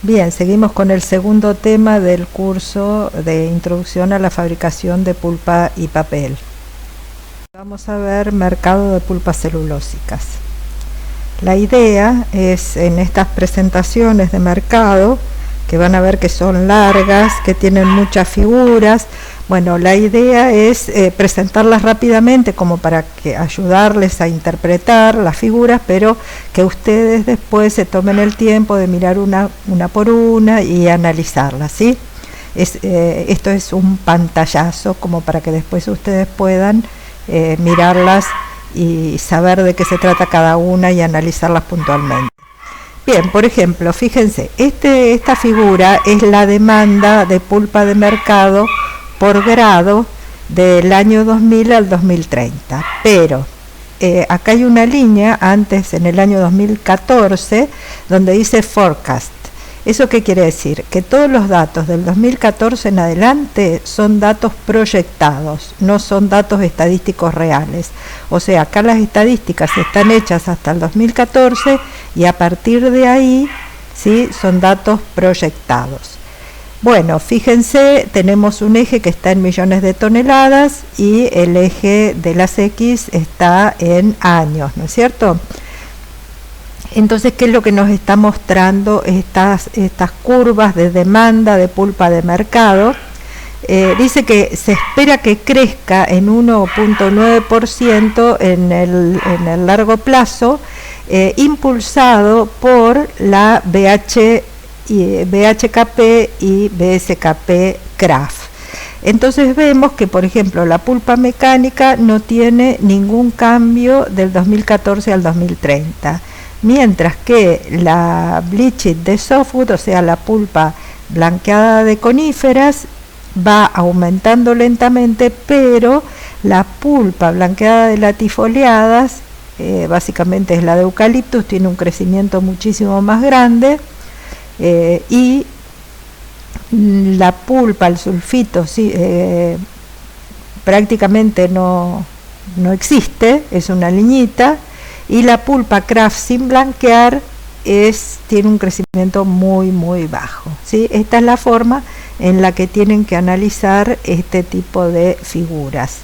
Bien, seguimos con el segundo tema del curso de Introducción a la Fabricación de Pulpa y Papel. Vamos a ver mercado de pulpas celulósicas. La idea es, en estas presentaciones de mercado, que van a ver que son largas, que tienen muchas figuras, bueno, la idea es presentarlas rápidamente como para que ayudarles a interpretar las figuras, pero que ustedes después se tomen el tiempo de mirar una por una y analizarlas, ¿sí? Esto es un pantallazo como para que después ustedes puedan mirarlas y saber de qué se trata cada una y analizarlas puntualmente. Bien, por ejemplo, fíjense, esta figura es la demanda de pulpa de mercado por grado del año 2000 al 2030, pero acá hay una línea antes, en el año 2014, donde dice forecast. ¿Eso qué quiere decir? Que todos los datos del 2014 en adelante son datos proyectados, no son datos estadísticos reales. O sea, acá las estadísticas están hechas hasta el 2014 y a partir de ahí, ¿sí?, son datos proyectados. Bueno, fíjense, tenemos un eje que está en millones de toneladas y el eje de las X está en años, ¿no es cierto? Entonces, ¿qué es lo que nos está mostrando estas curvas de demanda de pulpa de mercado? Dice que se espera que crezca en 1.9% en el largo plazo, impulsado por la BHKP y BSKP Kraft. Entonces vemos que, por ejemplo, la pulpa mecánica no tiene ningún cambio del 2014 al 2030, mientras que la bleached de softwood, o sea, la pulpa blanqueada de coníferas, va aumentando lentamente, pero la pulpa blanqueada de latifoliadas, básicamente es la de eucaliptus, tiene un crecimiento muchísimo más grande, y la pulpa, el sulfito, sí, prácticamente no existe, es una liñita, y la pulpa Kraft sin blanquear tiene un crecimiento muy bajo, ¿sí? Esta es la forma en la que tienen que analizar este tipo de figuras.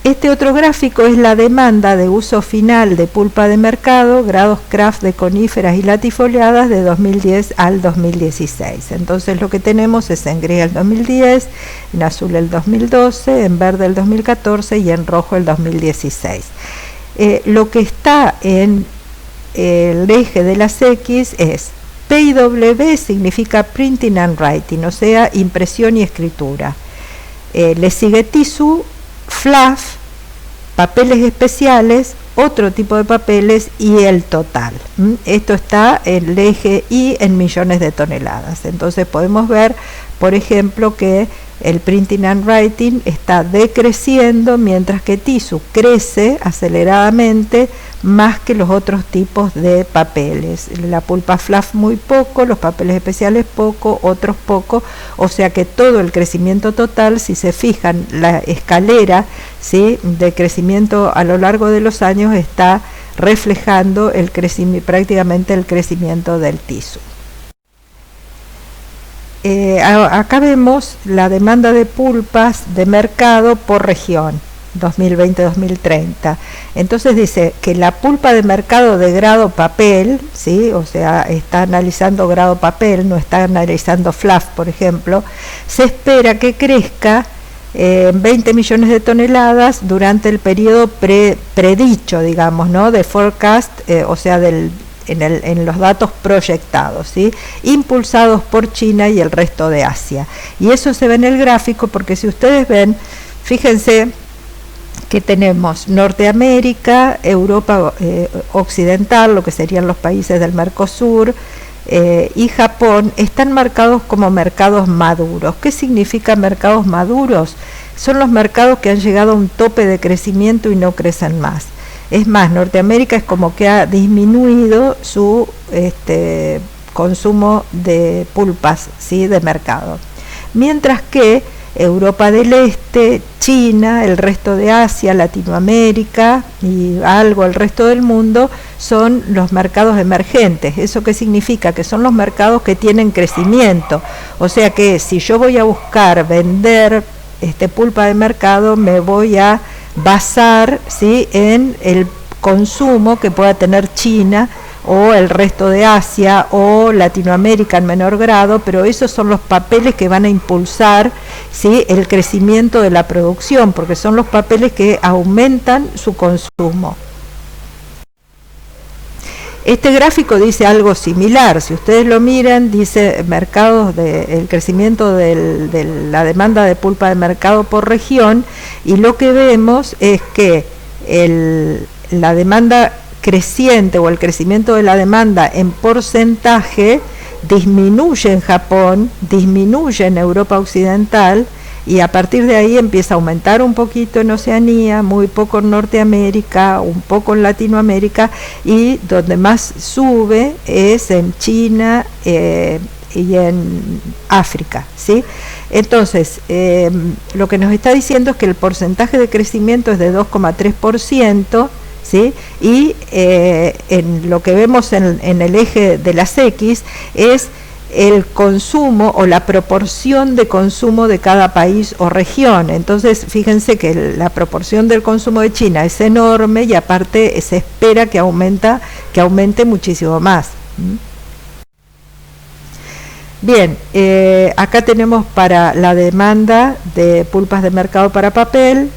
Este otro gráfico es la demanda de uso final de pulpa de mercado, grados Kraft de coníferas y latifoliadas de 2010 al 2016. Entonces lo que tenemos es en gris el 2010, en azul el 2012, en verde el 2014 y en rojo el 2016. Lo que está en el eje de las X es PW, significa Printing and Writing, o sea, impresión y escritura. Le sigue Tissue, fluff, papeles especiales, otro tipo de papeles y el total. Esto está en el eje Y en millones de toneladas. Entonces podemos ver, por ejemplo, que el printing and writing está decreciendo, mientras que tissue crece aceleradamente más que los otros tipos de papeles. La pulpa fluff muy poco, los papeles especiales poco, otros poco, o sea que todo el crecimiento total, si se fijan, la escalera, ¿sí?, de crecimiento a lo largo de los años está reflejando prácticamente el crecimiento del tissue. Acá vemos la demanda de pulpas de mercado por región 2020-2030. Entonces dice que la pulpa de mercado de grado papel, ¿sí?, o sea, está analizando grado papel, no está analizando fluff, por ejemplo, se espera que crezca 20 millones de toneladas durante el periodo predicho, digamos, ¿no?, de forecast, o sea, en los datos proyectados, ¿sí?, impulsados por China y el resto de Asia. Y eso se ve en el gráfico porque si ustedes ven, fíjense que tenemos Norteamérica, Europa occidental, lo que serían los países del Mercosur, y Japón, están marcados como mercados maduros. ¿Qué significa mercados maduros? Son los mercados que han llegado a un tope de crecimiento y no crecen más. Es más, Norteamérica es como que ha disminuido su consumo de pulpas, ¿sí?, de mercado. Mientras que Europa del Este, China, el resto de Asia, Latinoamérica y algo el resto del mundo son los mercados emergentes. ¿Eso qué significa? Que son los mercados que tienen crecimiento. O sea que si yo voy a buscar vender pulpa de mercado, me voy a basar, ¿sí?, en el consumo que pueda tener China o el resto de Asia o Latinoamérica en menor grado, pero esos son los papeles que van a impulsar, ¿sí?, el crecimiento de la producción, porque son los papeles que aumentan su consumo. Este gráfico dice algo similar. Si ustedes lo miran, dice mercados el crecimiento de la demanda de pulpa de mercado por región, y lo que vemos es que la demanda creciente o el crecimiento de la demanda en porcentaje disminuye en Japón, disminuye en Europa Occidental, y a partir de ahí empieza a aumentar un poquito en Oceanía, muy poco en Norteamérica, un poco en Latinoamérica, y donde más sube es en China y en África, ¿sí? Entonces, lo que nos está diciendo es que el porcentaje de crecimiento es de 2,3%, ¿sí? Y en lo que vemos en el eje de las X es el consumo o la proporción de consumo de cada país o región. Entonces, fíjense que la proporción del consumo de China es enorme y aparte se espera que aumente muchísimo más. Bien, acá tenemos para la demanda de pulpas de mercado para papel,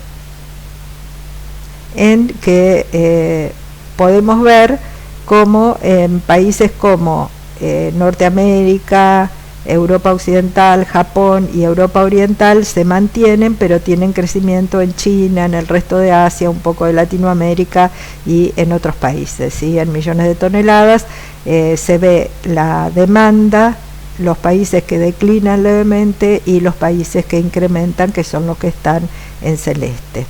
en que podemos ver cómo en países como Norteamérica, Europa Occidental, Japón y Europa Oriental se mantienen, pero tienen crecimiento en China, en el resto de Asia, un poco de Latinoamérica y en otros países, ¿sí? En millones de toneladas se ve la demanda, los países que declinan levemente y los países que incrementan, que son los que están en celeste.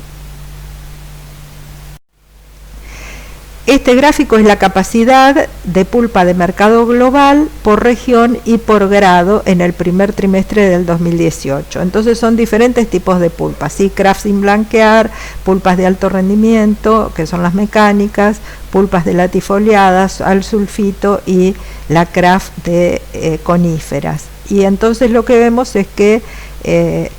Este gráfico es la capacidad de pulpa de mercado global por región y por grado en el primer trimestre del 2018. Entonces son diferentes tipos de pulpas, ¿sí? Kraft sin blanquear, pulpas de alto rendimiento, que son las mecánicas, pulpas de latifoliadas al sulfito y la Kraft de coníferas. Y entonces lo que vemos es que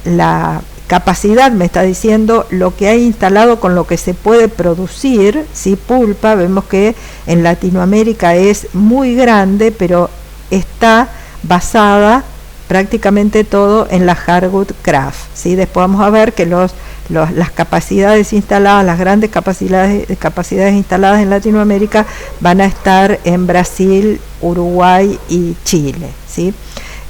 la capacidad me está diciendo lo que hay instalado con lo que se puede producir, ¿sí? Pulpa, vemos que en Latinoamérica es muy grande, pero está basada prácticamente todo en la hardwood Kraft, ¿sí? Después vamos a ver que las capacidades instaladas, las grandes capacidades instaladas en Latinoamérica van a estar en Brasil, Uruguay y Chile, ¿sí?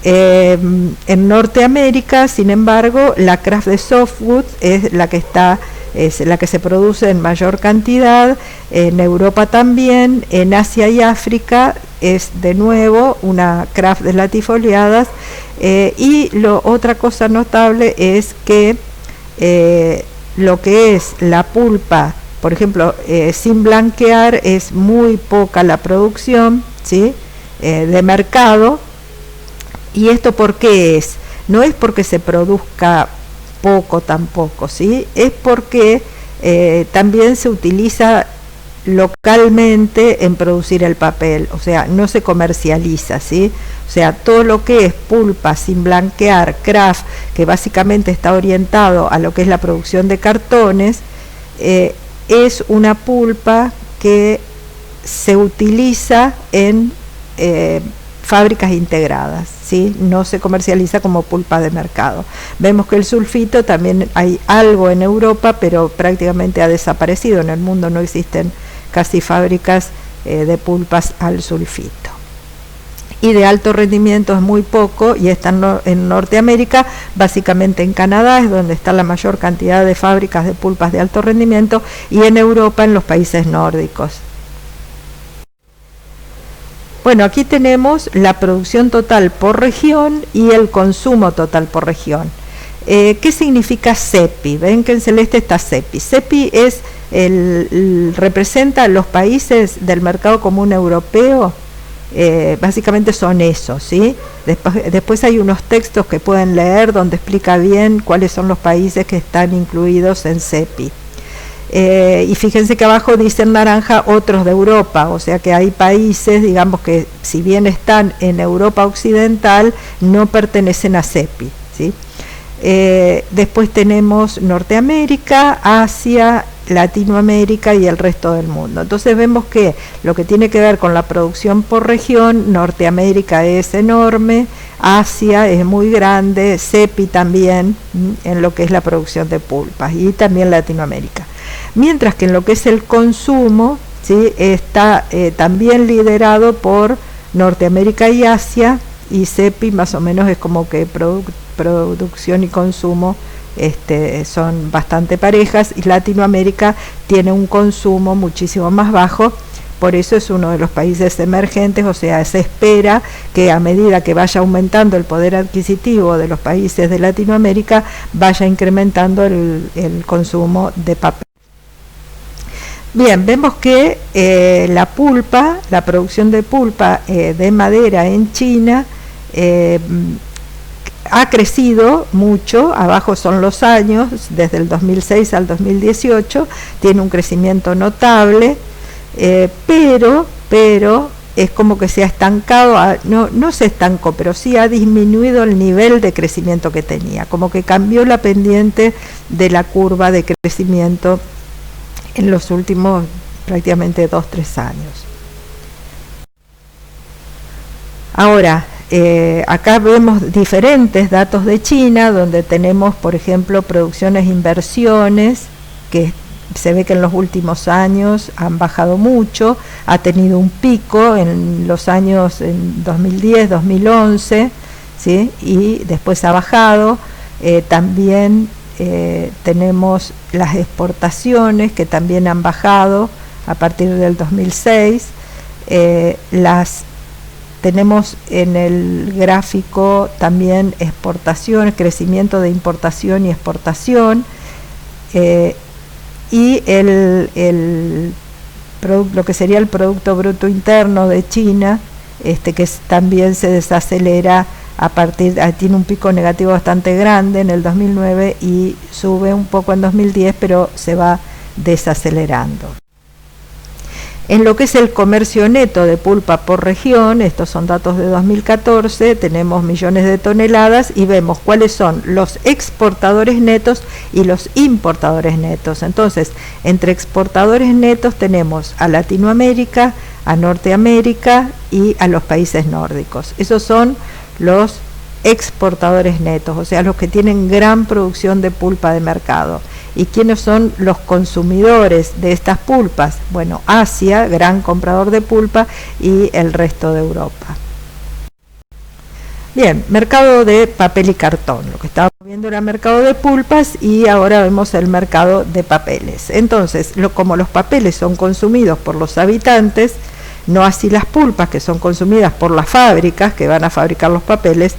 En Norteamérica, sin embargo, la Kraft de softwood es la que se produce en mayor cantidad. En Europa también, en Asia y África es de nuevo una Kraft de latifoliadas, y otra cosa notable es que lo que es la pulpa, por ejemplo, sin blanquear, es muy poca la producción, ¿sí? De mercado. ¿Y esto por qué es? No es porque se produzca poco tampoco, ¿sí? Es porque también se utiliza localmente en producir el papel, o sea, no se comercializa, ¿sí? O sea, todo lo que es pulpa sin blanquear, Kraft, que básicamente está orientado a lo que es la producción de cartones, es una pulpa que se utiliza en fábricas integradas, ¿sí? No se comercializa como pulpa de mercado. Vemos que el sulfito también hay algo en Europa, pero prácticamente ha desaparecido. En el mundo no existen casi fábricas de pulpas al sulfito. Y de alto rendimiento es muy poco, y están en Norteamérica, básicamente en Canadá es donde está la mayor cantidad de fábricas de pulpas de alto rendimiento, y en Europa en los países nórdicos. Bueno, aquí tenemos la producción total por región y el consumo total por región. ¿Qué significa CEPI? Ven que en celeste está CEPI. CEPI representa los países del mercado común europeo, Básicamente son esos, ¿sí? Después hay unos textos que pueden leer donde explica bien cuáles son los países que están incluidos en CEPI. Y fíjense que abajo dice en naranja otros de Europa, o sea que hay países, digamos, que si bien están en Europa Occidental, no pertenecen a CEPI, ¿sí? Después tenemos Norteamérica, Asia, Latinoamérica y el resto del mundo. Entonces vemos que lo que tiene que ver con la producción por región, Norteamérica es enorme, Asia es muy grande, CEPI también en lo que es la producción de pulpas, y también Latinoamérica. Mientras que en lo que es el consumo, ¿sí?, está también liderado por Norteamérica y Asia, y CEPI más o menos es como que producción y consumo son bastante parejas, y Latinoamérica tiene un consumo muchísimo más bajo, por eso es uno de los países emergentes, o sea, se espera que a medida que vaya aumentando el poder adquisitivo de los países de Latinoamérica, vaya incrementando el consumo de papel. Bien, vemos que la producción de pulpa de madera en China ha crecido mucho. Abajo son los años, desde el 2006 al 2018, tiene un crecimiento notable, pero es como que se ha estancado, no se estancó, pero sí ha disminuido el nivel de crecimiento que tenía, como que cambió la pendiente de la curva de crecimiento en los últimos prácticamente 2-3 años. Ahora, acá vemos diferentes datos de China, donde tenemos, por ejemplo, producciones e inversiones, que se ve que en los últimos años han bajado mucho, ha tenido un pico en los años en 2010, 2011, ¿sí?, y después ha bajado. También tenemos las exportaciones, que también han bajado a partir del 2006. Tenemos en el gráfico también exportaciones, crecimiento de importación y exportación, y lo que sería el Producto Bruto Interno de China, que también se desacelera tiene un pico negativo bastante grande en el 2009 y sube un poco en 2010, pero se va desacelerando. En lo que es el comercio neto de pulpa por región, estos son datos de 2014, tenemos millones de toneladas y vemos cuáles son los exportadores netos y los importadores netos. Entonces, entre exportadores netos tenemos a Latinoamérica, a Norteamérica y a los países nórdicos. Esos son los exportadores netos, o sea, los que tienen gran producción de pulpa de mercado. ¿Y quiénes son los consumidores de estas pulpas? Bueno, Asia, gran comprador de pulpa, y el resto de Europa. Bien, mercado de papel y cartón. Lo que estábamos viendo era mercado de pulpas y ahora vemos el mercado de papeles. Entonces, como los papeles son consumidos por los habitantes, no así las pulpas, que son consumidas por las fábricas que van a fabricar los papeles.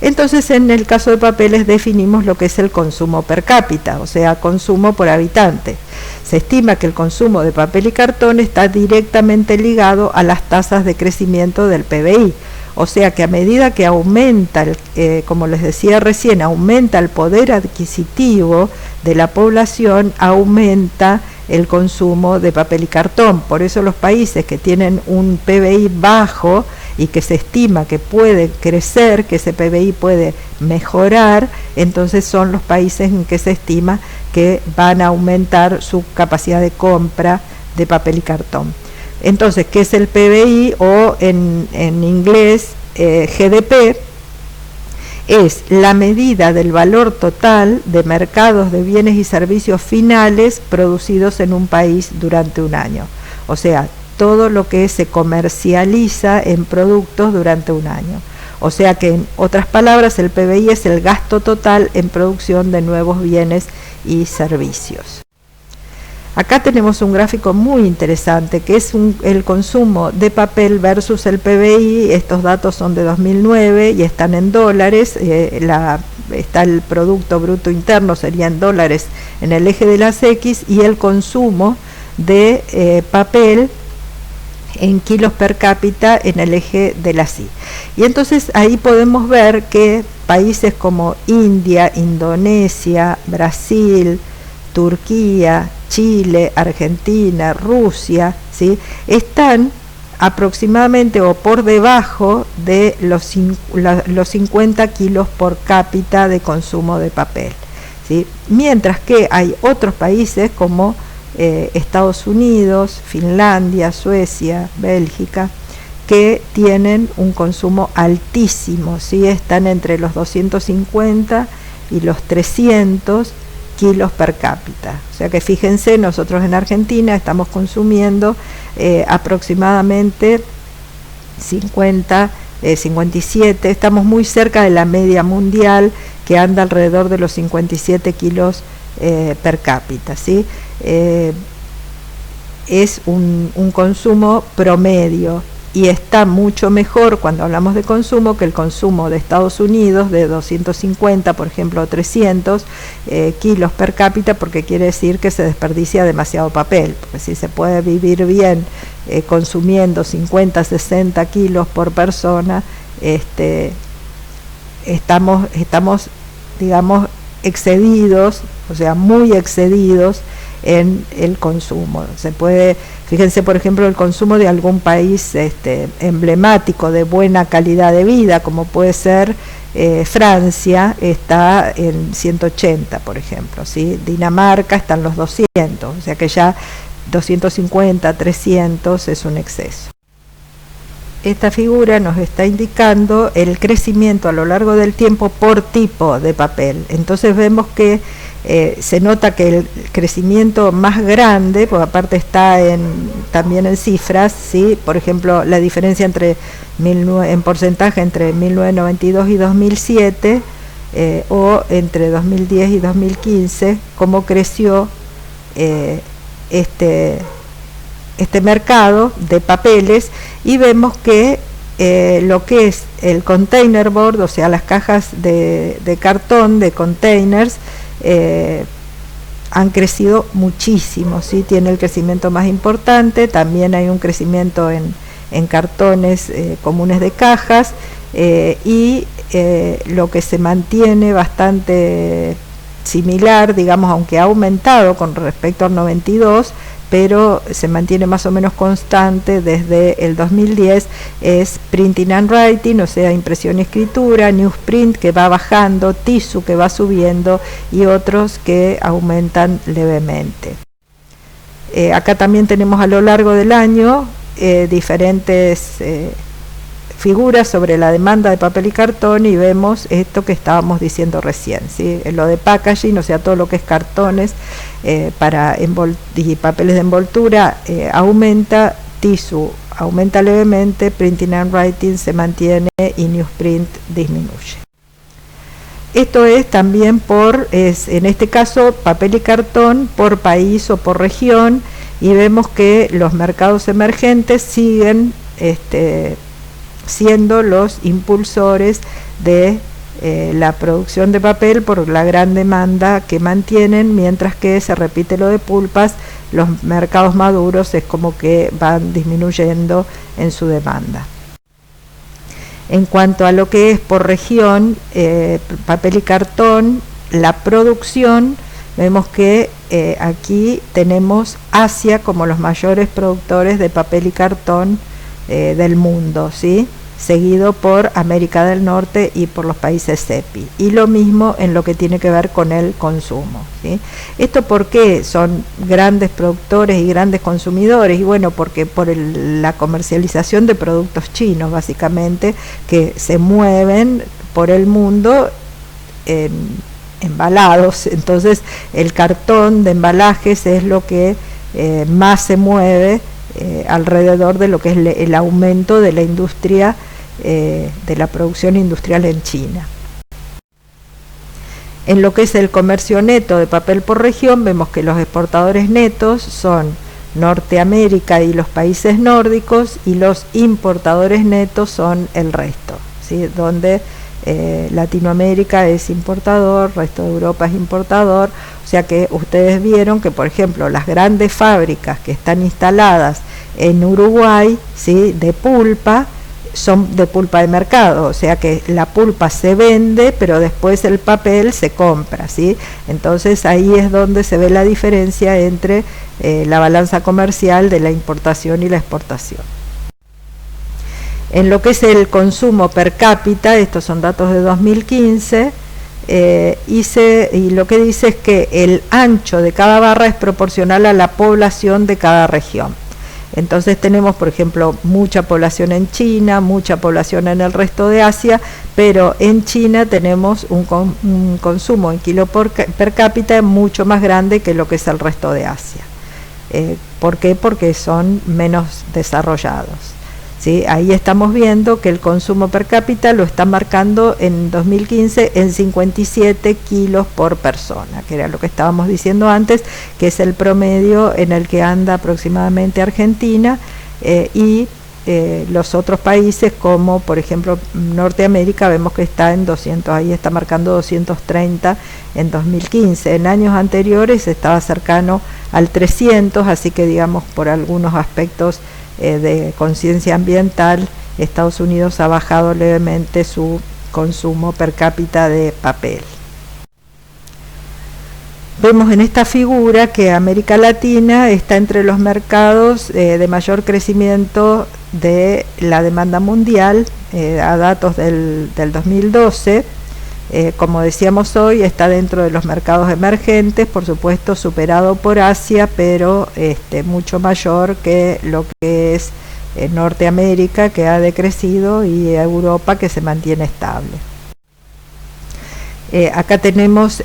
Entonces, en el caso de papeles definimos lo que es el consumo per cápita, o sea, consumo por habitante. Se estima que el consumo de papel y cartón está directamente ligado a las tasas de crecimiento del PBI, o sea que a medida que aumenta, como les decía recién, aumenta el poder adquisitivo de la población, aumenta el consumo de papel y cartón. Por eso los países que tienen un PBI bajo y que se estima que puede crecer, que ese PBI puede mejorar, entonces son los países en que se estima que van a aumentar su capacidad de compra de papel y cartón. Entonces, ¿qué es el PBI? O en inglés GDP, es la medida del valor total de mercados de bienes y servicios finales producidos en un país durante un año. O sea, todo lo que se comercializa en productos durante un año. O sea que, en otras palabras, el PBI es el gasto total en producción de nuevos bienes y servicios. Acá tenemos un gráfico muy interesante que es el consumo de papel versus el PBI. Estos datos son de 2009 y están en dólares. Está el Producto Bruto Interno, sería en dólares en el eje de las X, y el consumo de papel en kilos per cápita en el eje de la CI. Y entonces ahí podemos ver que países como India, Indonesia, Brasil, Turquía, Chile, Argentina, Rusia, ¿sí?, están aproximadamente o por debajo de los 50 kilos por cápita de consumo de papel, ¿sí?, mientras que hay otros países como Estados Unidos, Finlandia, Suecia, Bélgica, que tienen un consumo altísimo, ¿sí?, están entre los 250 y los 300 kilos per cápita. O sea que fíjense, nosotros en Argentina estamos consumiendo aproximadamente 57, estamos muy cerca de la media mundial, que anda alrededor de los 57 kilos per cápita, ¿sí? Es un consumo promedio, y está mucho mejor cuando hablamos de consumo que el consumo de Estados Unidos de 250, por ejemplo, 300 kilos per cápita, porque quiere decir que se desperdicia demasiado papel, porque si se puede vivir bien consumiendo 50, 60 kilos por persona, estamos, digamos, excedidos, o sea, muy excedidos en el consumo. Se puede, fíjense por ejemplo el consumo de algún país emblemático de buena calidad de vida, como puede ser Francia, está en 180, por ejemplo, ¿sí? Dinamarca está en los 200, o sea que ya 250, 300 es un exceso. Esta figura nos está indicando el crecimiento a lo largo del tiempo por tipo de papel. Entonces vemos que se nota que el crecimiento más grande, porque aparte está también en cifras, ¿sí?, por ejemplo, la diferencia en porcentaje entre 1992 y 2007, o entre 2010 y 2015, cómo creció este mercado de papeles, y vemos que lo que es el container board, o sea, las cajas de cartón, de containers, han crecido muchísimo, ¿sí? Tiene el crecimiento más importante. También hay un crecimiento en cartones comunes de cajas, y lo que se mantiene bastante similar, digamos, aunque ha aumentado con respecto al 92, pero se mantiene más o menos constante desde el 2010, es printing and writing, o sea, impresión y escritura, newsprint, que va bajando, tissue, que va subiendo, y otros que aumentan levemente. Acá también tenemos a lo largo del año diferentes figuras sobre la demanda de papel y cartón, y vemos esto que estábamos diciendo recién, ¿sí? Lo de packaging, o sea, todo lo que es cartones y papeles de envoltura aumenta, tissue aumenta levemente, printing and writing se mantiene y newsprint disminuye. Esto es también en este caso papel y cartón por país o por región, y vemos que los mercados emergentes siguen siendo los impulsores de la producción de papel por la gran demanda que mantienen, mientras que se repite lo de pulpas, los mercados maduros es como que van disminuyendo en su demanda. En cuanto a lo que es por región, papel y cartón, la producción, vemos que aquí tenemos Asia como los mayores productores de papel y cartón del mundo, ¿sí?, seguido por América del Norte y por los países CEPI, y lo mismo en lo que tiene que ver con el consumo, ¿sí? ¿Esto por qué son grandes productores y grandes consumidores? Y bueno, porque por la comercialización de productos chinos, básicamente, que se mueven por el mundo embalados. Entonces el cartón de embalajes es lo que más se mueve alrededor de lo que es el aumento de la industria, de la producción industrial en China. En lo que es el comercio neto de papel por región, vemos que los exportadores netos son Norteamérica y los países nórdicos, y los importadores netos son el resto, ¿sí?, donde Latinoamérica es importador, resto de Europa es importador. O sea que ustedes vieron que, por ejemplo, las grandes fábricas que están instaladas en Uruguay, ¿sí?, de pulpa, son de pulpa de mercado, o sea que la pulpa se vende, pero después el papel se compra, ¿sí? Entonces ahí es donde se ve la diferencia entre la balanza comercial de la importación y la exportación. En lo que es el consumo per cápita, estos son datos de 2015, y lo que dice es que el ancho de cada barra es proporcional a la población de cada región. Entonces tenemos, por ejemplo, mucha población en China, mucha población en el resto de Asia, pero en China tenemos un consumo en kilo per cápita mucho más grande que lo que es el resto de Asia. ¿Por qué? Porque son menos desarrollados. ¿Sí? Ahí estamos viendo que el consumo per cápita lo está marcando en 2015 en 57 kilos por persona, que era lo que estábamos diciendo antes, que es el promedio en el que anda aproximadamente Argentina, y los otros países, como por ejemplo Norteamérica, vemos que está en 200, ahí está marcando 230 en 2015. En años anteriores estaba cercano al 300, así que digamos por algunos aspectos de conciencia ambiental, Estados Unidos ha bajado levemente su consumo per cápita de papel. Vemos en esta figura que América Latina está entre los mercados de mayor crecimiento de la demanda mundial, a datos del 2012. Como decíamos hoy, está dentro de los mercados emergentes, por supuesto superado por Asia, pero mucho mayor que lo que es Norteamérica, que ha decrecido, y Europa, que se mantiene estable. Acá tenemos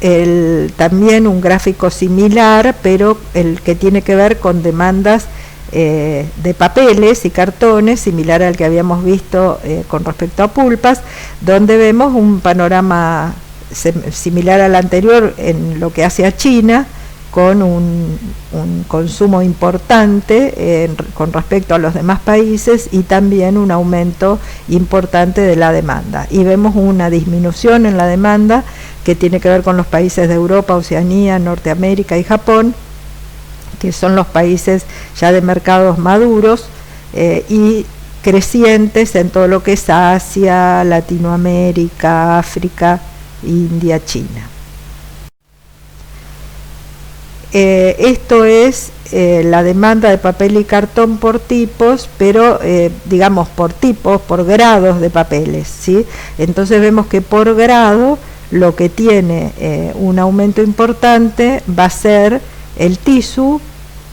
también un gráfico similar, pero el que tiene que ver con demandas de papeles y cartones, similar al que habíamos visto con respecto a pulpas, donde vemos un panorama similar al anterior en lo que hace a China, con un consumo importante con respecto a los demás países, y también un aumento importante de la demanda. Y vemos una disminución en la demanda que tiene que ver con los países de Europa, Oceanía, Norteamérica y Japón, que son los países ya de mercados maduros y crecientes en todo lo que es Asia, Latinoamérica, África, India, China. Esto es la demanda de papel y cartón por tipos, pero digamos por tipos, por grados de papeles, ¿sí? Entonces vemos que por grado lo que tiene un aumento importante va a ser el tissue,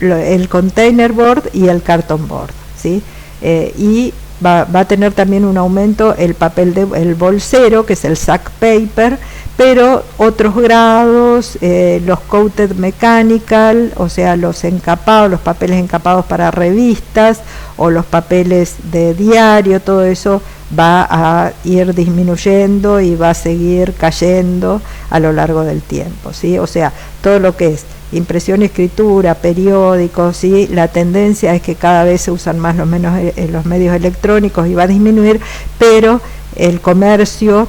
el container board y el carton board, ¿sí? Y va a tener también un aumento el papel el bolsero, que es el sack paper, pero otros grados, los coated mechanical, o sea, los encapados, los papeles encapados para revistas o los papeles de diario, todo eso va a ir disminuyendo y va a seguir cayendo a lo largo del tiempo, ¿sí? O sea, todo lo que es impresión y escritura, periódicos, ¿sí? La tendencia es que cada vez se usan más los medios electrónicos y va a disminuir, pero el comercio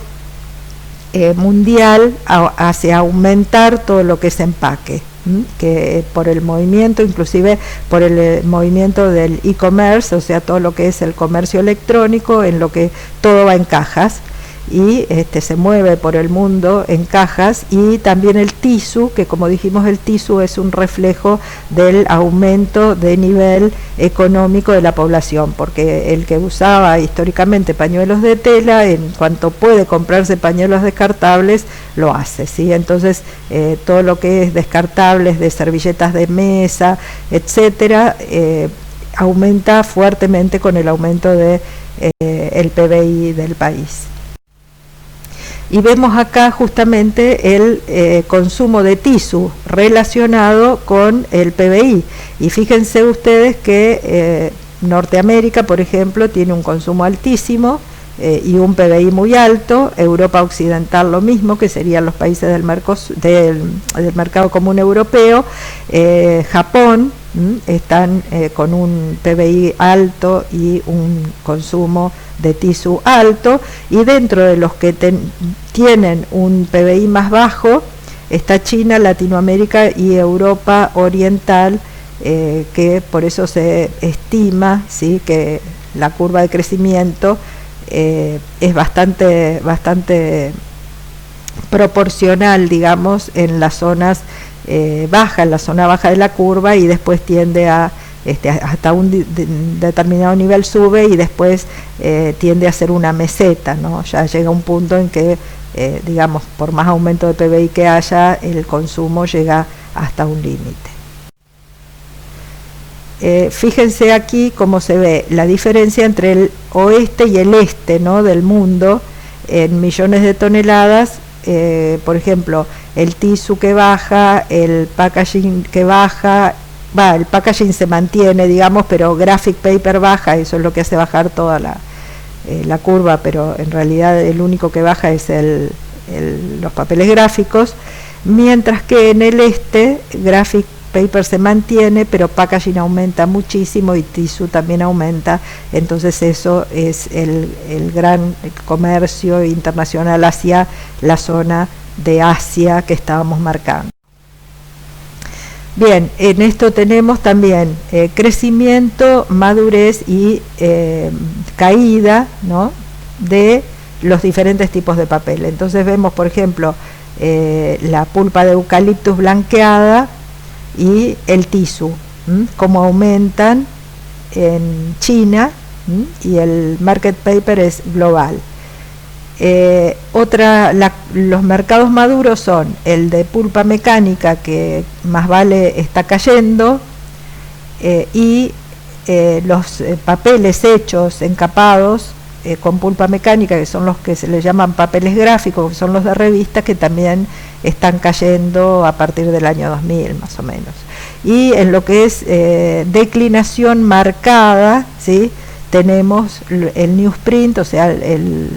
mundial hace aumentar todo lo que es empaque, que por el movimiento, inclusive por el movimiento del e-commerce, o sea, todo lo que es el comercio electrónico, en lo que todo va en cajas, y se mueve por el mundo en cajas, y también el tissue, que como dijimos, el tissue es un reflejo del aumento de nivel económico de la población, porque el que usaba históricamente pañuelos de tela, en cuanto puede comprarse pañuelos descartables, lo hace, ¿sí? Entonces todo lo que es descartables, de servilletas de mesa, etcétera, aumenta fuertemente con el aumento de el PBI del país. Y vemos acá justamente el consumo de tissue relacionado con el PBI. Y fíjense ustedes que Norteamérica, por ejemplo, tiene un consumo altísimo y un PBI muy alto. Europa Occidental lo mismo, que serían los países del mercado común europeo. Japón están con un PBI alto y un consumo de tissue alto, y dentro de los que tienen un PBI más bajo está China, Latinoamérica y Europa Oriental, que por eso se estima, ¿sí?, que la curva de crecimiento es bastante proporcional, digamos, en las zonas bajas, en la zona baja de la curva, y después tiende a hasta un determinado nivel sube y después tiende a ser una meseta, ¿no? Ya llega un punto en que digamos, por más aumento de PBI que haya, el consumo llega hasta un límite. Fíjense aquí cómo se ve la diferencia entre el oeste y el este, ¿no?, del mundo en millones de toneladas. Por ejemplo, el TISU que baja, el packaging que baja, el packaging se mantiene, digamos, pero graphic paper baja, eso es lo que hace bajar toda la curva, pero en realidad el único que baja es los papeles gráficos, mientras que en el este graphic paper se mantiene, pero packaging aumenta muchísimo y TISU también aumenta. Entonces eso es el gran comercio internacional hacia la zona de Asia que estábamos marcando. Bien, en esto tenemos también crecimiento, madurez y caída, ¿no?, de los diferentes tipos de papel. Entonces vemos, por ejemplo, la pulpa de eucaliptus blanqueada y el TISU, cómo aumentan en China, y el market paper es global. Los mercados maduros son el de pulpa mecánica, que más vale está cayendo, y los papeles hechos, encapados con pulpa mecánica, que son los que se les llaman papeles gráficos, que son los de revista, que también están cayendo a partir del año 2000 más o menos. Y en lo que es declinación marcada, ¿sí?, tenemos el newsprint, o sea, el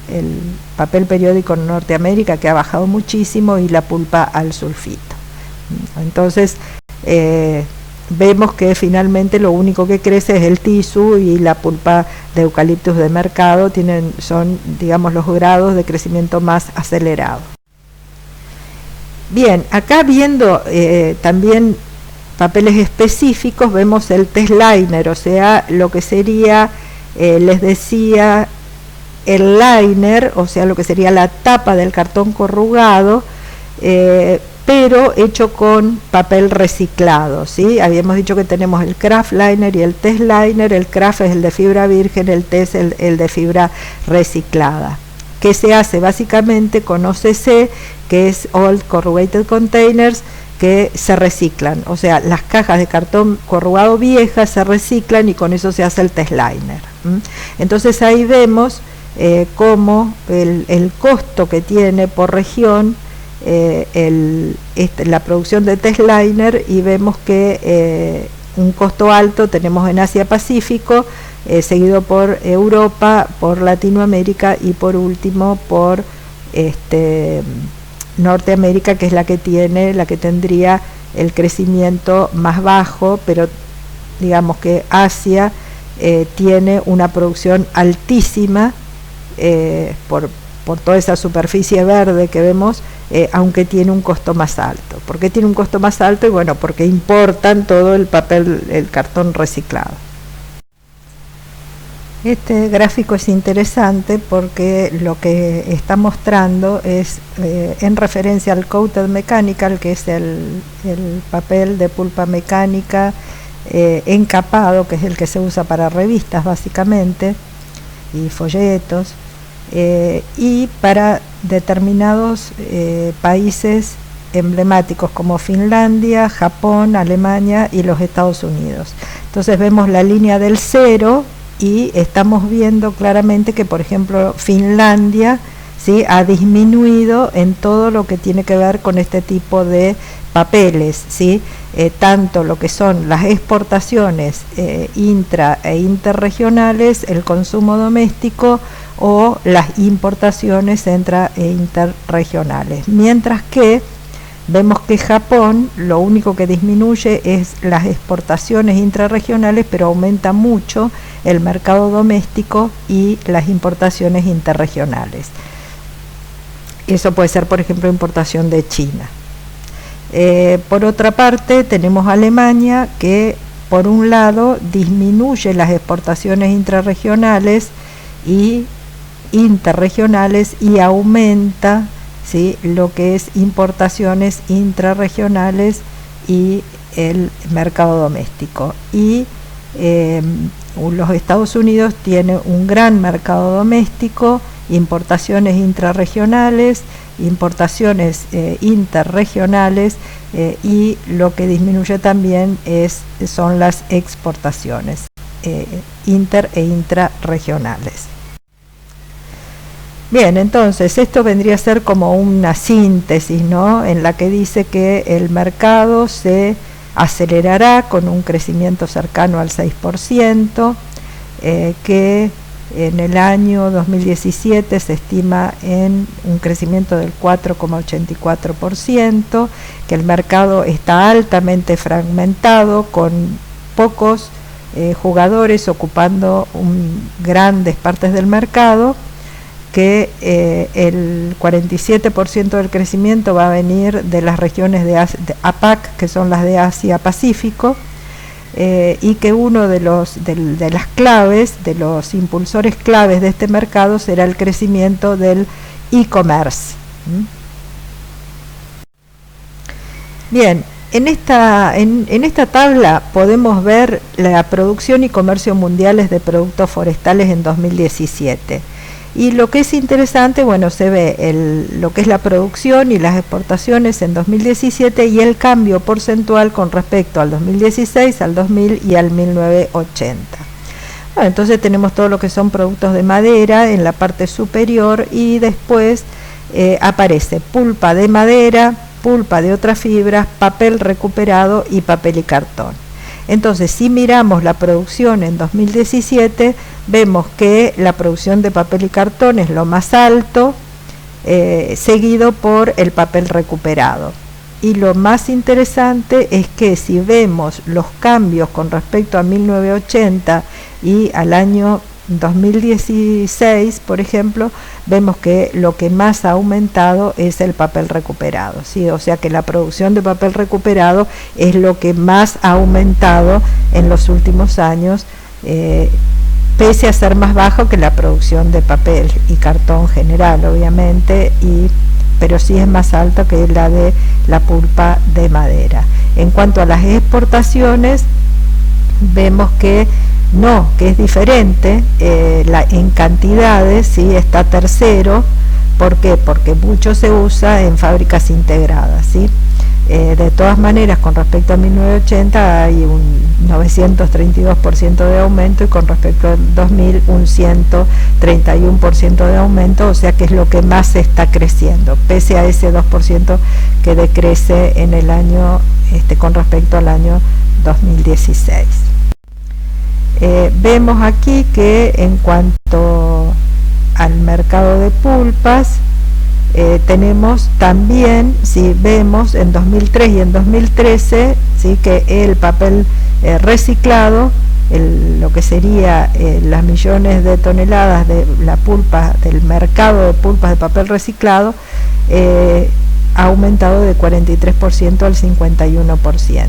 papel periódico en Norteamérica, que ha bajado muchísimo, y la pulpa al sulfito. Entonces vemos que finalmente lo único que crece es el TISU, y la pulpa de eucaliptus de mercado son, digamos, los grados de crecimiento más acelerados. Bien, acá viendo también papeles específicos, vemos el testliner, o sea, lo que sería, les decía, el liner, o sea, lo que sería la tapa del cartón corrugado, pero hecho con papel reciclado, ¿sí? Habíamos dicho que tenemos el kraftliner y el testliner. El kraft es el de fibra virgen, el test es el de fibra reciclada, que se hace básicamente con OCC, que es Old Corrugated Containers, que se reciclan, o sea, las cajas de cartón corrugado viejas se reciclan y con eso se hace el testliner. Entonces ahí vemos cómo el costo que tiene por región la producción de testliner, y vemos que un costo alto tenemos en Asia Pacífico, seguido por Europa, por Latinoamérica y por último por Norteamérica, que es la que tendría el crecimiento más bajo, pero digamos que Asia tiene una producción altísima por toda esa superficie verde que vemos, aunque tiene un costo más alto. ¿Por qué tiene un costo más alto? Y bueno, porque importan todo el papel, el cartón reciclado. Este gráfico es interesante porque lo que está mostrando es en referencia al coated mechanical, que es el papel de pulpa mecánica encapado, que es el que se usa para revistas básicamente y folletos, y para determinados países emblemáticos como Finlandia, Japón, Alemania y los Estados Unidos. Entonces vemos la línea del cero y estamos viendo claramente que, por ejemplo, Finlandia, ¿sí?, ha disminuido en todo lo que tiene que ver con este tipo de papeles, ¿sí? Tanto lo que son las exportaciones intra e interregionales, el consumo doméstico, o las importaciones intra e interregionales, mientras que vemos que Japón lo único que disminuye es las exportaciones intrarregionales, pero aumenta mucho el mercado doméstico y las importaciones interregionales. Eso puede ser, por ejemplo, importación de China. Por otra parte, tenemos Alemania, que por un lado disminuye las exportaciones intrarregionales y interregionales y aumenta, ¿sí?, lo que es importaciones intrarregionales y el mercado doméstico. Y los Estados Unidos tiene un gran mercado doméstico, importaciones intrarregionales, importaciones interregionales, y lo que disminuye también son las exportaciones inter e intrarregionales. Bien, entonces esto vendría a ser como una síntesis, ¿no?, en la que dice que el mercado se acelerará con un crecimiento cercano al 6%, que en el año 2017 se estima en un crecimiento del 4,84%, que el mercado está altamente fragmentado, con pocos jugadores ocupando grandes partes del mercado, que el 47% del crecimiento va a venir de las regiones de APAC, que son las de Asia-Pacífico, y que uno de las claves, de los impulsores claves de este mercado será el crecimiento del e-commerce. Bien, en esta tabla podemos ver la producción y comercio mundiales de productos forestales en 2017. Y lo que es interesante, bueno, se ve lo que es la producción y las exportaciones en 2017 y el cambio porcentual con respecto al 2016, al 2000 y al 1980. Bueno, entonces tenemos todo lo que son productos de madera en la parte superior, y después aparece pulpa de madera, pulpa de otras fibras, papel recuperado y papel y cartón. Entonces, si miramos la producción en 2017, vemos que la producción de papel y cartón es lo más alto, seguido por el papel recuperado. Y lo más interesante es que si vemos los cambios con respecto a 1980 y al año 2016, por ejemplo, vemos que lo que más ha aumentado es el papel recuperado, ¿sí? O sea que la producción de papel recuperado es lo que más ha aumentado en los últimos años, pese a ser más bajo que la producción de papel y cartón general, obviamente, pero sí es más alto que la de la pulpa de madera. En cuanto a las exportaciones, vemos que es diferente, en cantidades, ¿sí?, está tercero. ¿Por qué? Porque mucho se usa en fábricas integradas, ¿sí? De todas maneras, con respecto a 1980 hay un 932% de aumento, y con respecto al 2000 un 131% de aumento, o sea que es lo que más está creciendo, pese a ese 2% que decrece en el año con respecto al año 2016. Vemos aquí que en cuanto al mercado de pulpas, tenemos también, si vemos en 2003 y en 2013, ¿sí?, que el papel reciclado, lo que sería las millones de toneladas de la pulpa, del mercado de pulpas de papel reciclado, ha aumentado de 43% al 51%.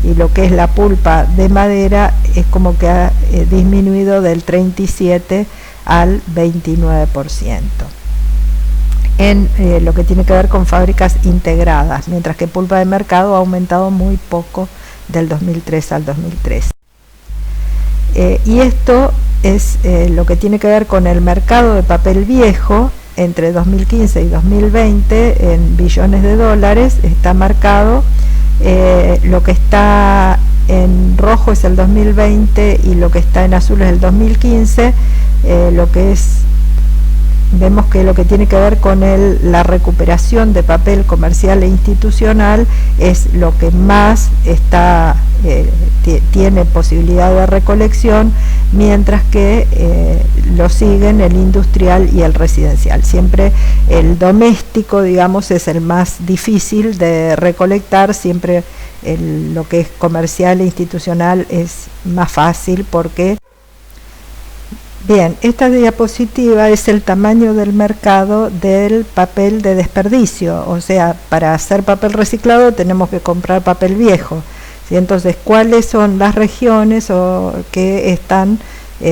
Y lo que es la pulpa de madera es como que ha disminuido del 37 al 29%. En lo que tiene que ver con fábricas integradas, mientras que pulpa de mercado ha aumentado muy poco del 2003 al 2013. Y esto es lo que tiene que ver con el mercado de papel viejo. Entre 2015 y 2020, en billones de dólares, está marcado. Lo que está en rojo es el 2020 y lo que está en azul es el 2015. Vemos que lo que tiene que ver con la recuperación de papel comercial e institucional es lo que más tiene posibilidad de recolección, mientras que lo siguen el industrial y el residencial. Siempre el doméstico, digamos, es el más difícil de recolectar, siempre lo que es comercial e institucional es más fácil porque... Bien, esta diapositiva es el tamaño del mercado del papel de desperdicio, o sea, para hacer papel reciclado tenemos que comprar papel viejo. ¿sí? Entonces, ¿cuáles son las regiones que están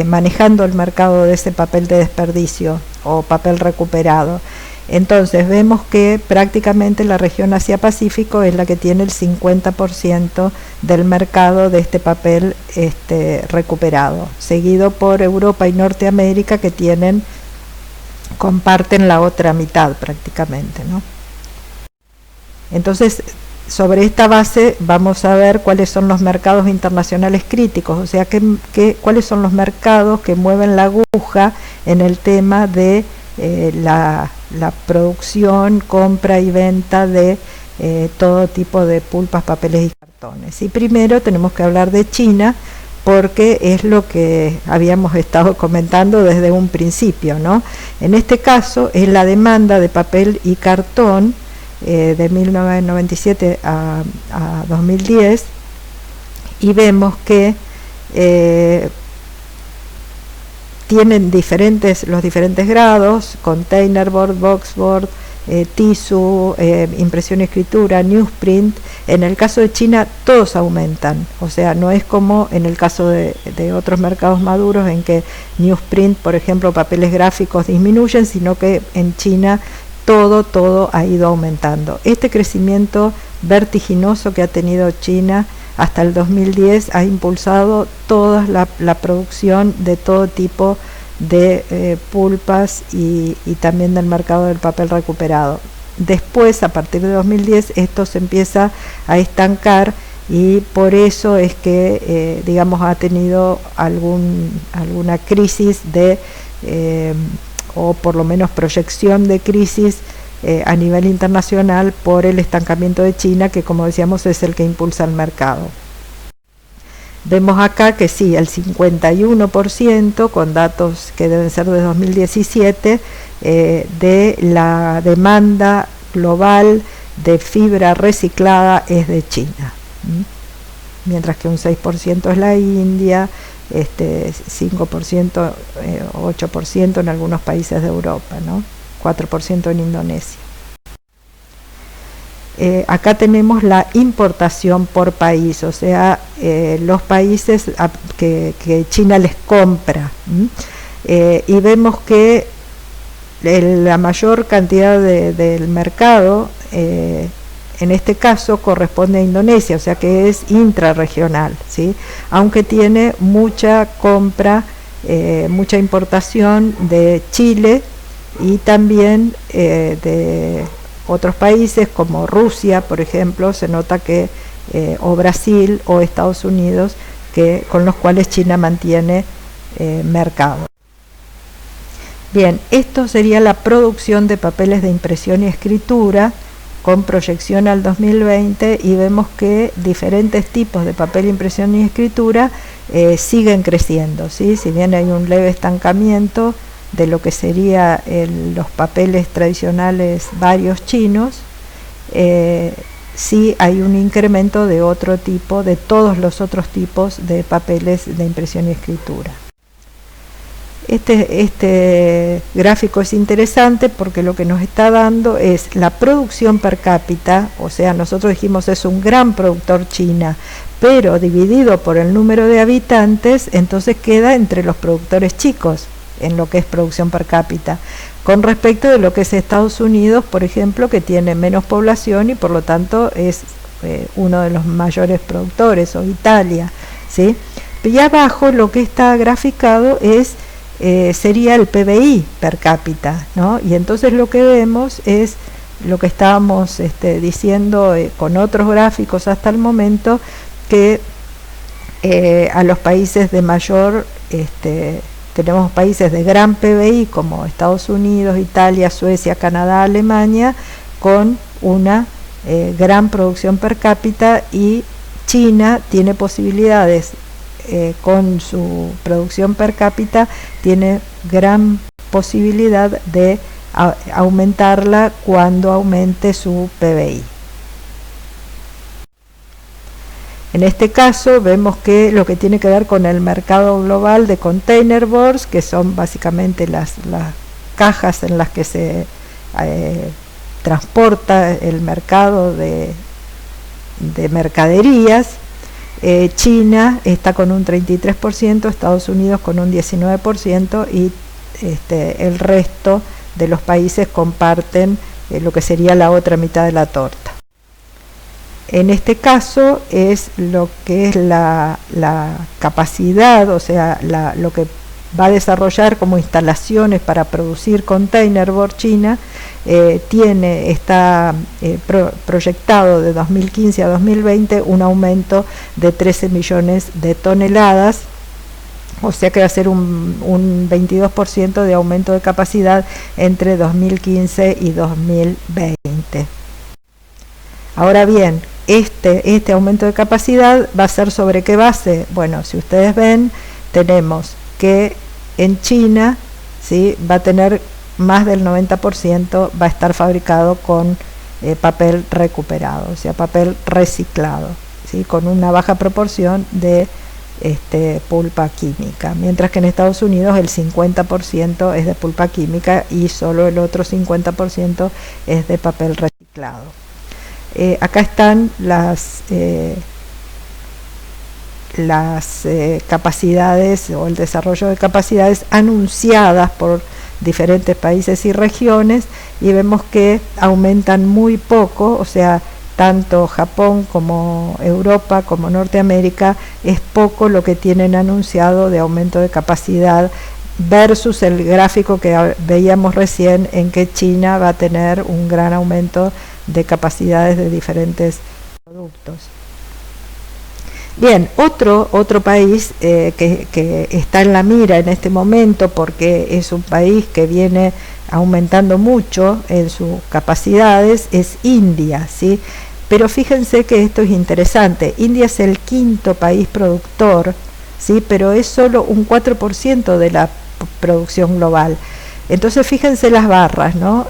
manejando el mercado de ese papel de desperdicio o papel recuperado? Entonces vemos que prácticamente la región Asia-Pacífico es la que tiene el 50% del mercado de este papel recuperado, seguido por Europa y Norteamérica, que comparten la otra mitad prácticamente, ¿no? Entonces, sobre esta base vamos a ver cuáles son los mercados internacionales críticos, o sea, cuáles son los mercados que mueven la aguja en el tema de la producción, compra y venta de todo tipo de pulpas, papeles y cartones. Y primero tenemos que hablar de China, porque es lo que habíamos estado comentando desde un principio, ¿no? En este caso es la demanda de papel y cartón de 1997 a 2010, y vemos que tienen los diferentes grados: containerboard, boxboard, tissue, impresión y escritura, newsprint. En el caso de China todos aumentan, o sea, no es como en el caso de otros mercados maduros en que newsprint, por ejemplo, papeles gráficos disminuyen, sino que en China todo ha ido aumentando. Este crecimiento vertiginoso que ha tenido China hasta el 2010 ha impulsado toda la producción de todo tipo de pulpas y también del mercado del papel recuperado. Después, a partir de 2010, esto se empieza a estancar, y por eso es que digamos, ha tenido alguna crisis o por lo menos proyección de crisis a nivel internacional por el estancamiento de China, que, como decíamos, es el que impulsa el mercado. Vemos acá que sí, el 51%, con datos que deben ser de 2017, de la demanda global de fibra reciclada es de China, mientras que un 6% es la India, 5%, 8% en algunos países de Europa, ¿no? 4% en Indonesia. Acá tenemos la importación por país, o sea, los países que China les compra, y vemos que la mayor cantidad del mercado en este caso corresponde a Indonesia, o sea que es intrarregional, ¿sí? Aunque tiene mucha compra, mucha importación de Chile y también de otros países como Rusia, por ejemplo, se nota que o Brasil o Estados Unidos, con los cuales China mantiene mercado. Bien, esto sería la producción de papeles de impresión y escritura con proyección al 2020, y vemos que diferentes tipos de papel, impresión y escritura siguen creciendo, ¿sí? Si bien hay un leve estancamiento de lo que sería los papeles tradicionales varios chinos, sí hay un incremento de otro tipo, de todos los otros tipos de papeles de impresión y escritura. Este gráfico es interesante porque lo que nos está dando es la producción per cápita, o sea, nosotros dijimos es un gran productor China, pero dividido por el número de habitantes, entonces queda entre los productores chicos en lo que es producción per cápita, con respecto de lo que es Estados Unidos, por ejemplo, que tiene menos población y por lo tanto es uno de los mayores productores, o Italia, ¿sí? Y abajo lo que está graficado sería el PBI per cápita, ¿no? Y entonces lo que vemos es lo que estábamos diciendo con otros gráficos hasta el momento, que a los países de mayor, tenemos países de gran PBI como Estados Unidos, Italia, Suecia, Canadá, Alemania, con una gran producción per cápita, y China tiene posibilidades. Con su producción per cápita tiene gran posibilidad de aumentarla cuando aumente su PBI. En este caso vemos que lo que tiene que ver con el mercado global de containerboards, que son básicamente las cajas en las que se transporta el mercado de mercaderías, China está con un 33%, Estados Unidos con un 19% y el resto de los países comparten lo que sería la otra mitad de la torta. En este caso es lo que es la capacidad, o sea, lo que va a desarrollar como instalaciones para producir containerboard China, está proyectado de 2015 a 2020 un aumento de 13 millones de toneladas, o sea que va a ser un 22% de aumento de capacidad entre 2015 y 2020. Ahora bien, este aumento de capacidad va a ser ¿sobre qué base? Bueno, si ustedes ven, tenemos que en China, ¿sí?, va a tener más del 90%, va a estar fabricado con papel recuperado, o sea, papel reciclado, ¿sí?, con una baja proporción de pulpa química, mientras que en Estados Unidos el 50% es de pulpa química y solo el otro 50% es de papel reciclado. Acá están las capacidades o el desarrollo de capacidades anunciadas por diferentes países y regiones, y vemos que aumentan muy poco, o sea, tanto Japón como Europa como Norteamérica es poco lo que tienen anunciado de aumento de capacidad versus el gráfico que veíamos recién en que China va a tener un gran aumento de capacidades de diferentes productos. Bien, otro país que está en la mira en este momento porque es un país que viene aumentando mucho en sus capacidades es India, ¿sí? Pero fíjense que esto es interesante. India es el quinto país productor, ¿sí?, pero es solo un 4% de la producción global. Entonces fíjense las barras, ¿no?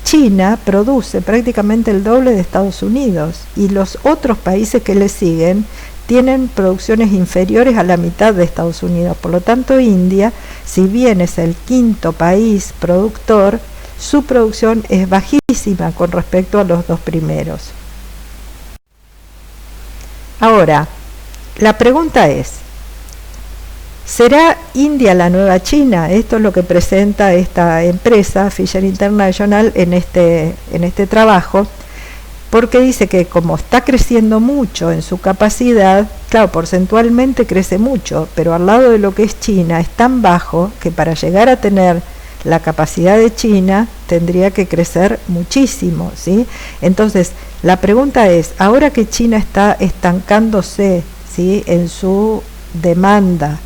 China produce prácticamente el doble de Estados Unidos y los otros países que le siguen tienen producciones inferiores a la mitad de Estados Unidos. Por lo tanto, India, si bien es el quinto país productor, su producción es bajísima con respecto a los dos primeros. Ahora, la pregunta es, ¿será India la nueva China? Esto es lo que presenta esta empresa, Fisher International, en este trabajo, porque dice que como está creciendo mucho en su capacidad, claro, porcentualmente crece mucho, pero al lado de lo que es China es tan bajo que para llegar a tener la capacidad de China tendría que crecer muchísimo, ¿sí? Entonces, la pregunta es, ahora que China está estancándose, ¿sí?, en su demanda,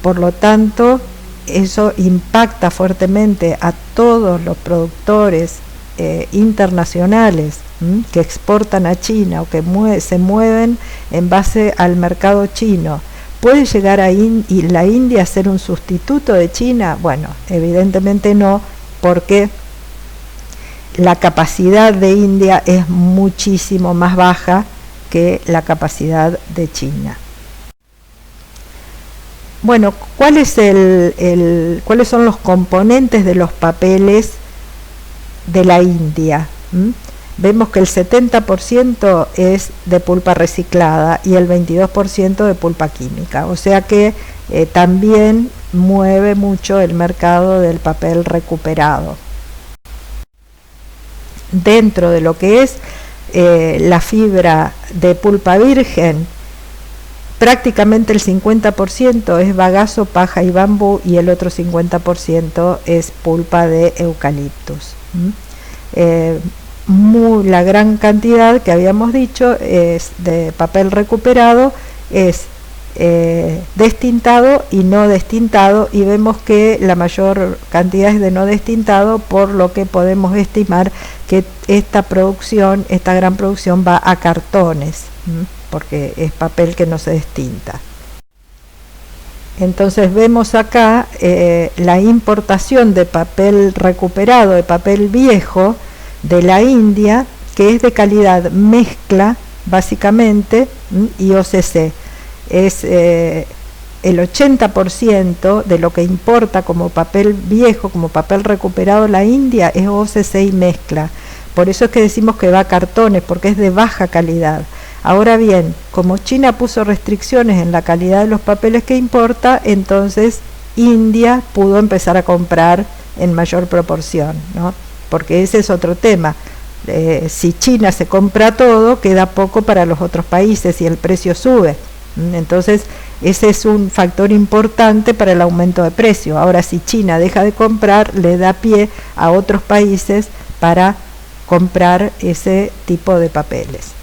por lo tanto, eso impacta fuertemente a todos los productores internacionales que exportan a China o que se mueven en base al mercado chino. ¿Puede llegar la India a ser un sustituto de China? Bueno, evidentemente no, porque la capacidad de India es muchísimo más baja que la capacidad de China. Bueno, ¿cuáles son los componentes de los papeles de la India? Vemos que el 70% es de pulpa reciclada y el 22% de pulpa química, o sea que también mueve mucho el mercado del papel recuperado. Dentro de lo que es la fibra de pulpa virgen, prácticamente el 50% es bagazo, paja y bambú y el otro 50% es pulpa de eucaliptus. La gran cantidad que habíamos dicho es de papel recuperado, es destintado y no destintado, y vemos que la mayor cantidad es de no destintado, por lo que podemos estimar que esta gran producción va a cartones, porque es papel que no se destinta. Entonces vemos acá la importación de papel recuperado, de papel viejo de la India, que es de calidad mezcla básicamente, y OCC. Es el 80% de lo que importa como papel viejo, como papel recuperado la India, es OCC y mezcla. Por eso es que decimos que va a cartones, porque es de baja calidad. Ahora bien, como China puso restricciones en la calidad de los papeles que importa, entonces India pudo empezar a comprar en mayor proporción, ¿no? Porque ese es otro tema. Si China se compra todo, queda poco para los otros países y el precio sube. Entonces, ese es un factor importante para el aumento de precio. Ahora, si China deja de comprar, le da pie a otros países para comprar ese tipo de papeles.